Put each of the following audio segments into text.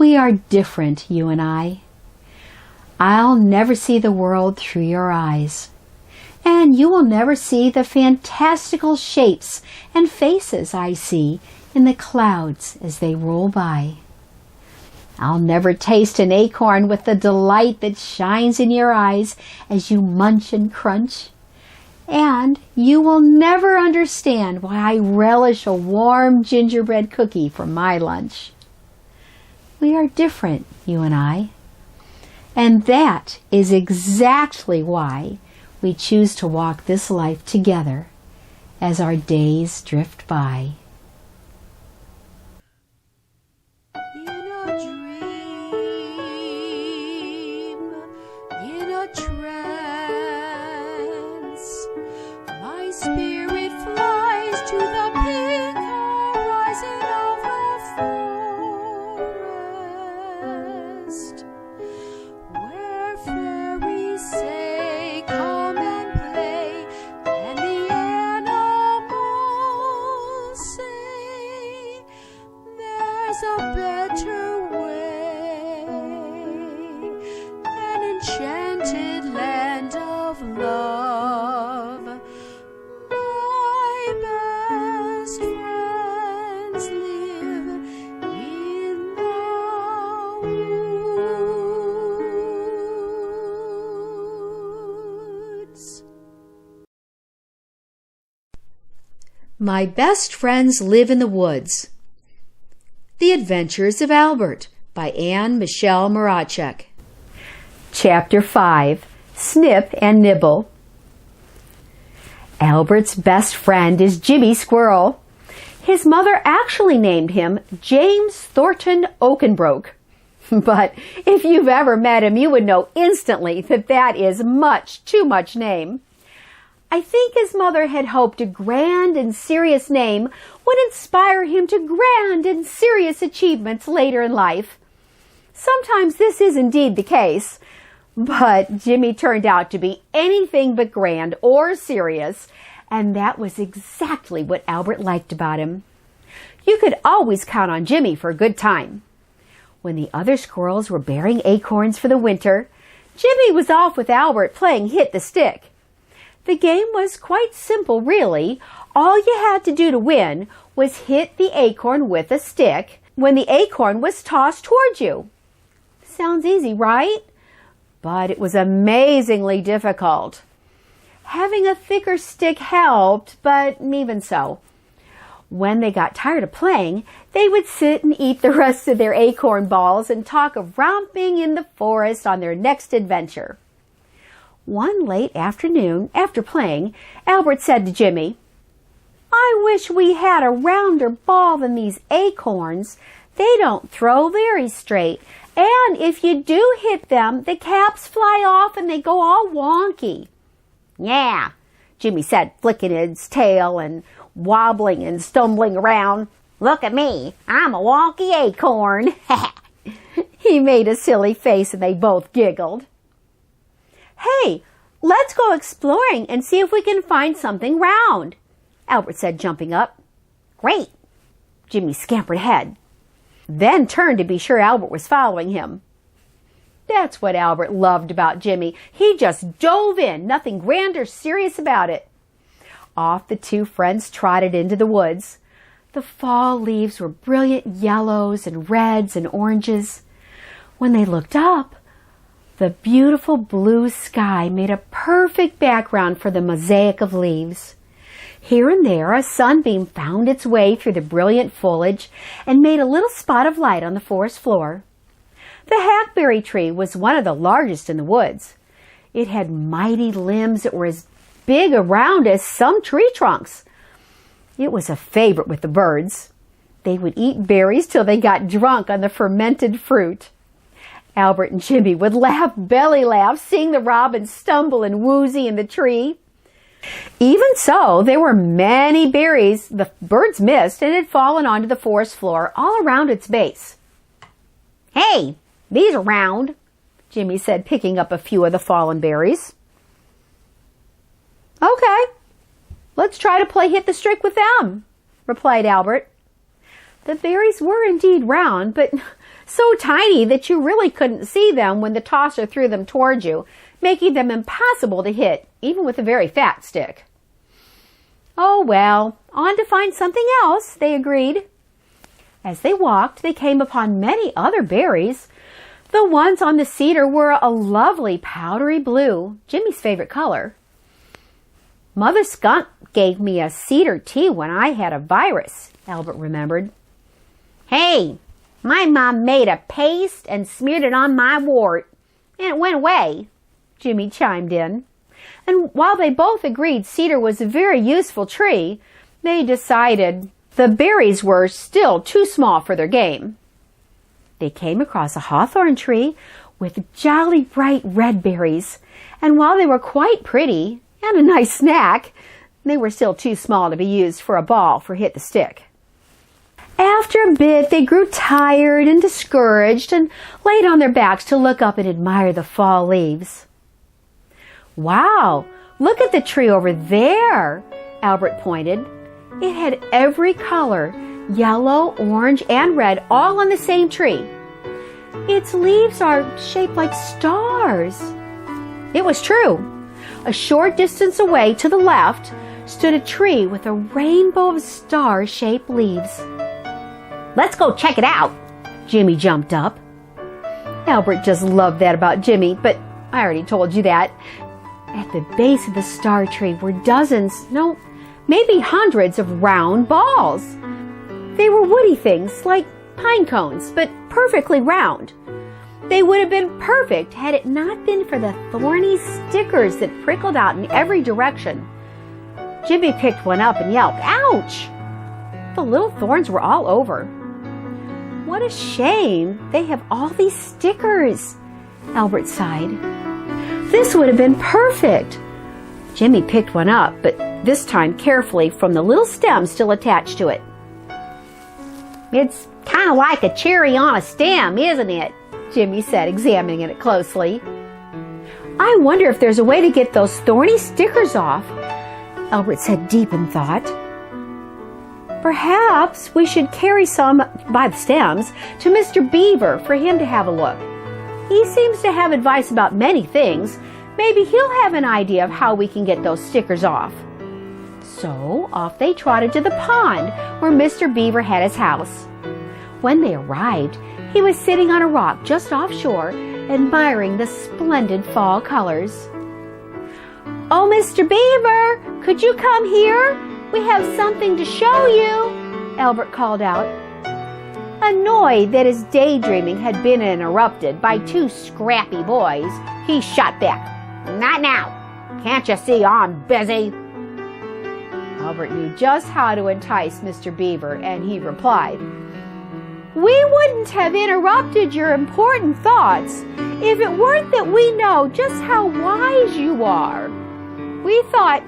We are different, you and I. I'll never see the world through your eyes, and you will never see the fantastical shapes and faces I see in the clouds as they roll by. I'll never taste an acorn with the delight that shines in your eyes as you munch and crunch. And you will never understand why I relish a warm gingerbread cookie for my lunch. We are different, you and I. And that is exactly why we choose to walk this life together as our days drift by. Spirit flies to the pink horizon of the forest, where fairies say, come and play, and the animals say, there's a better way, an enchanted land of love. My Best Friends Live in the Woods. The Adventures of Albert by Anne Michelle Moracek. Chapter 5, Snip and Nibble. Albert's best friend is Jimmy Squirrel. His mother actually named him James Thornton Oakenbroke. But if you've ever met him, you would know instantly that that is much too much name. I think his mother had hoped a grand and serious name would inspire him to grand and serious achievements later in life. Sometimes this is indeed the case, but Jimmy turned out to be anything but grand or serious, and that was exactly what Albert liked about him. You could always count on Jimmy for a good time. When the other squirrels were bearing acorns for the winter, Jimmy was off with Albert playing hit the stick. The game was quite simple, really. All you had to do to win was hit the acorn with a stick when the acorn was tossed towards you. Sounds easy, right? But it was amazingly difficult. Having a thicker stick helped, but even so. When they got tired of playing, they would sit and eat the rest of their acorn balls and talk of romping in the forest on their next adventure. One late afternoon, after playing, Albert said to Jimmy, I wish we had a rounder ball than these acorns. They don't throw very straight, and if you do hit them, the caps fly off and they go all wonky. Yeah, Jimmy said, flicking his tail and wobbling and stumbling around. Look at me, I'm a wonky acorn. He made a silly face and they both giggled. Hey, let's go exploring and see if we can find something round, Albert said, jumping up. Great. Jimmy scampered ahead, then turned to be sure Albert was following him. That's what Albert loved about Jimmy. He just dove in, nothing grand or serious about it. Off the two friends trotted into the woods. The fall leaves were brilliant yellows and reds and oranges. When they looked up, the beautiful blue sky made a perfect background for the mosaic of leaves. Here and there, a sunbeam found its way through the brilliant foliage and made a little spot of light on the forest floor. The hackberry tree was one of the largest in the woods. It had mighty limbs that were as big around as some tree trunks. It was a favorite with the birds. They would eat berries till they got drunk on the fermented fruit. Albert and Jimmy would laugh belly laughs, seeing the robins stumble and woozy in the tree. Even so, there were many berries the birds missed and had fallen onto the forest floor all around its base. Hey, these are round, Jimmy said, picking up a few of the fallen berries. Okay, let's try to play hit the stick with them, replied Albert. The berries were indeed round, but so tiny that you really couldn't see them when the tosser threw them toward you, making them impossible to hit, even with a very fat stick. Oh well, on to find something else, they agreed. As they walked, they came upon many other berries. The ones on the cedar were a lovely powdery blue, Jimmy's favorite color. Mother Skunk gave me a cedar tea when I had a virus, Albert remembered. Hey, my mom made a paste and smeared it on my wart, and it went away, Jimmy chimed in. And while they both agreed cedar was a very useful tree, they decided the berries were still too small for their game. They came across a hawthorn tree with jolly bright red berries, and while they were quite pretty and a nice snack, they were still too small to be used for a ball for hit the stick. After a bit, they grew tired and discouraged and laid on their backs to look up and admire the fall leaves. Wow, look at the tree over there, Albert pointed. It had every color, yellow, orange, and red, all on the same tree. Its leaves are shaped like stars. It was true. A short distance away to the left stood a tree with a rainbow of star-shaped leaves. Let's go check it out, Jimmy jumped up. Albert just loved that about Jimmy, but I already told you that. At the base of the star tree were dozens, no, maybe hundreds of round balls. They were woody things like pine cones, but perfectly round. They would have been perfect had it not been for the thorny stickers that prickled out in every direction. Jimmy picked one up and yelped, "Ouch!" The little thorns were all over. What a shame they have all these stickers, Albert sighed. This would have been perfect. Jimmy picked one up, but this time carefully from the little stem still attached to it. It's kind of like a cherry on a stem, isn't it? Jimmy said, examining it closely. I wonder if there's a way to get those thorny stickers off, Albert said deep in thought. Perhaps we should carry some by the stems to Mr. Beaver for him to have a look. He seems to have advice about many things. Maybe he'll have an idea of how we can get those stickers off. So off they trotted to the pond where Mr. Beaver had his house. When they arrived, he was sitting on a rock just offshore, admiring the splendid fall colors. Oh, Mr. Beaver, could you come here? We have something to show you, Albert called out. Annoyed that his daydreaming had been interrupted by two scrappy boys, he shot back. Not now. Can't you see I'm busy? Albert knew just how to entice Mr. Beaver, and he replied, We wouldn't have interrupted your important thoughts if it weren't that we know just how wise you are. We thought,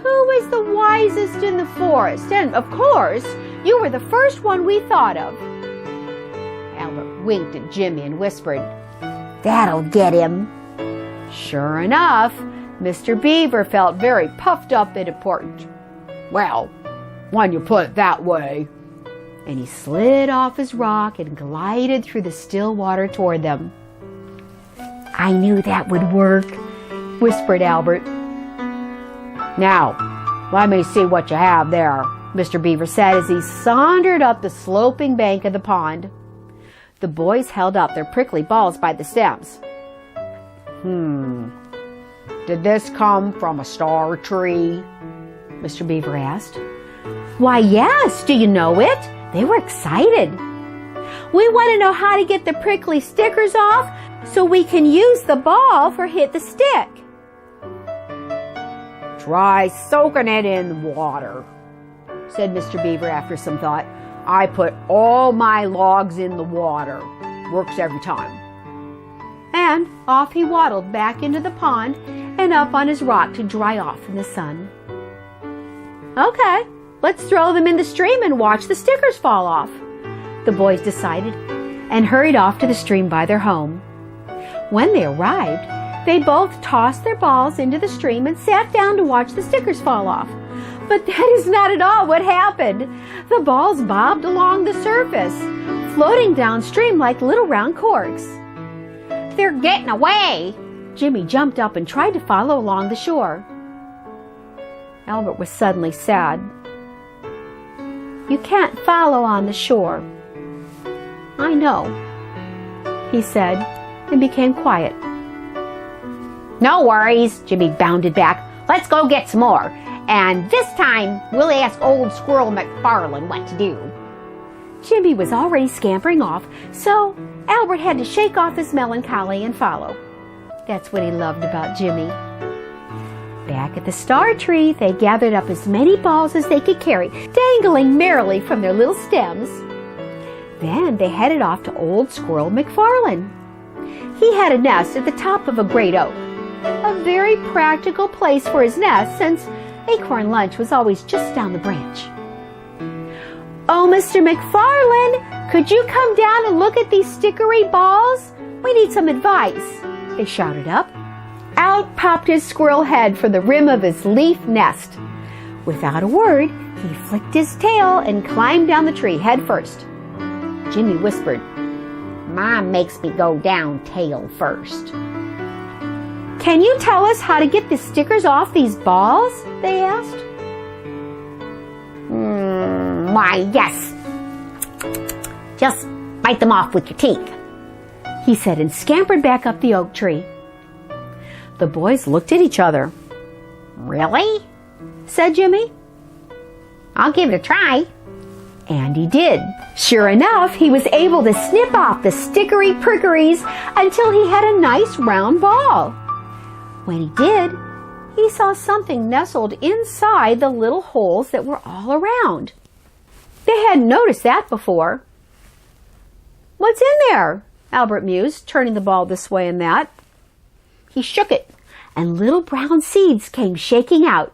who is the wisest in the forest? And, of course, you were the first one we thought of. Albert winked at Jimmy and whispered, That'll get him. Sure enough, Mr. Beaver felt very puffed up and important. Well, when you put it that way. And he slid off his rock and glided through the still water toward them. I knew that would work, whispered Albert. Now, let me see what you have there, Mr. Beaver said as he sauntered up the sloping bank of the pond. The boys held up their prickly balls by the stems. Did this come from a star tree? Mr. Beaver asked. Why, yes. Do you know it? They were excited. We want to know how to get the prickly stickers off so we can use the ball for hit the stick. Try soaking it in water, said Mr. Beaver after some thought. I put all my logs in the water. Works every time. And off he waddled back into the pond and up on his rock to dry off in the sun. Okay, let's throw them in the stream and watch the stickers fall off, the boys decided, and hurried off to the stream by their home. When they arrived, they both tossed their balls into the stream and sat down to watch the stickers fall off. But that is not at all what happened. The balls bobbed along the surface, floating downstream like little round corks. They're getting away! Jimmy jumped up and tried to follow along the shore. Albert was suddenly sad. You can't follow on the shore. I know, he said, and became quiet. No worries, Jimmy bounded back. Let's go get some more. And this time, we'll ask Old Squirrel McFallen what to do. Jimmy was already scampering off, so Albert had to shake off his melancholy and follow. That's what he loved about Jimmy. Back at the star tree, they gathered up as many balls as they could carry, dangling merrily from their little stems. Then they headed off to Old Squirrel McFallen. He had a nest at the top of a great oak, a very practical place for his nest since acorn lunch was always just down the branch. Oh, Mr. McFarlane, could you come down and look at these stickery balls? We need some advice, they shouted up. Out popped his squirrel head from the rim of his leaf nest. Without a word, he flicked his tail and climbed down the tree head first. Jimmy whispered, Mom makes me go down tail first. Can you tell us how to get the stickers off these balls? They asked. Why, yes. Just bite them off with your teeth, he said, and scampered back up the oak tree. The boys looked at each other. Really? Said Jimmy. I'll give it a try. And he did. Sure enough, he was able to snip off the stickery prickeries until he had a nice round ball. When he did, he saw something nestled inside the little holes that were all around. They hadn't noticed that before. What's in there? Albert mused, turning the ball this way and that. He shook it, and little brown seeds came shaking out.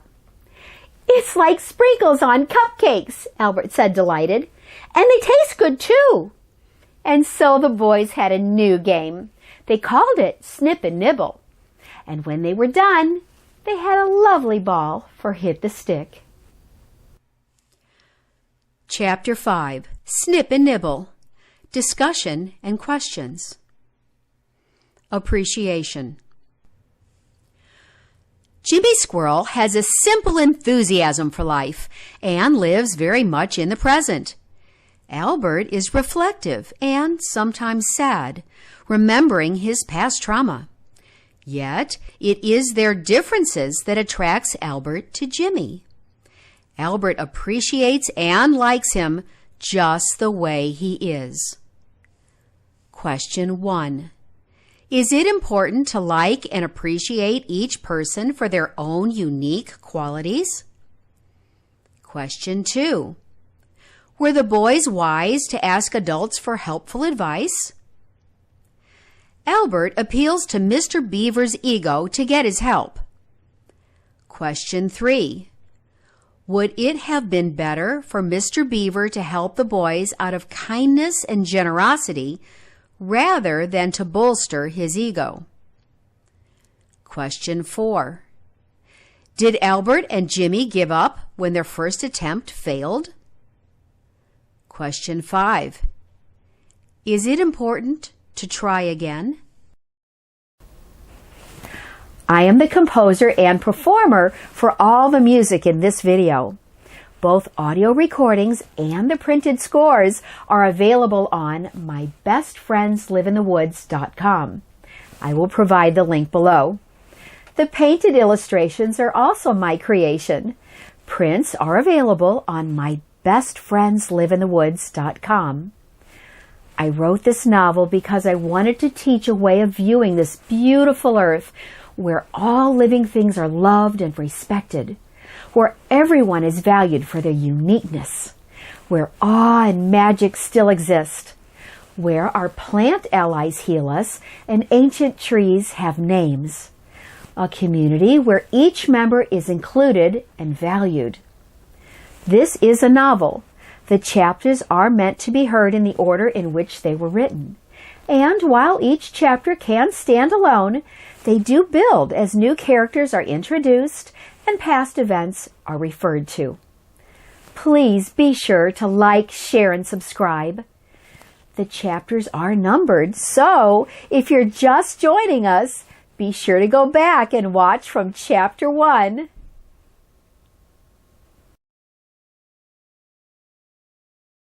It's like sprinkles on cupcakes, Albert said, delighted. And they taste good, too. And so the boys had a new game. They called it Snip and Nibble. And when they were done, they had a lovely ball for Hit the Stick. Chapter 5. Snip and Nibble. Discussion and Questions. Appreciation. Jimmy Squirrel has a simple enthusiasm for life and lives very much in the present. Albert is reflective and sometimes sad, remembering his past trauma. Yet, it is their differences that attracts Albert to Jimmy. Albert appreciates and likes him just the way he is. Question 1. Is it important to like and appreciate each person for their own unique qualities? Question 2. Were the boys wise to ask adults for helpful advice? Albert appeals to Mr. Beaver's ego to get his help. Question 3. Would it have been better for Mr. Beaver to help the boys out of kindness and generosity rather than to bolster his ego? Question 4. Did Albert and Jimmy give up when their first attempt failed? Question 5. Is it important to try again? I am the composer and performer for all the music in this video. Both audio recordings and the printed scores are available on mybestfriendsliveinthe.woods.com. I will provide the link below. The painted illustrations are also my creation. Prints are available on mybestfriendsliveinthe.woods.com. I wrote this novel because I wanted to teach a way of viewing this beautiful earth where all living things are loved and respected, where everyone is valued for their uniqueness, where awe and magic still exist, where our plant allies heal us and ancient trees have names, a community where each member is included and valued. This is a novel. The chapters are meant to be heard in the order in which they were written. And while each chapter can stand alone, they do build as new characters are introduced and past events are referred to. Please be sure to like, share, and subscribe. The chapters are numbered, so if you're just joining us, be sure to go back and watch from Chapter 1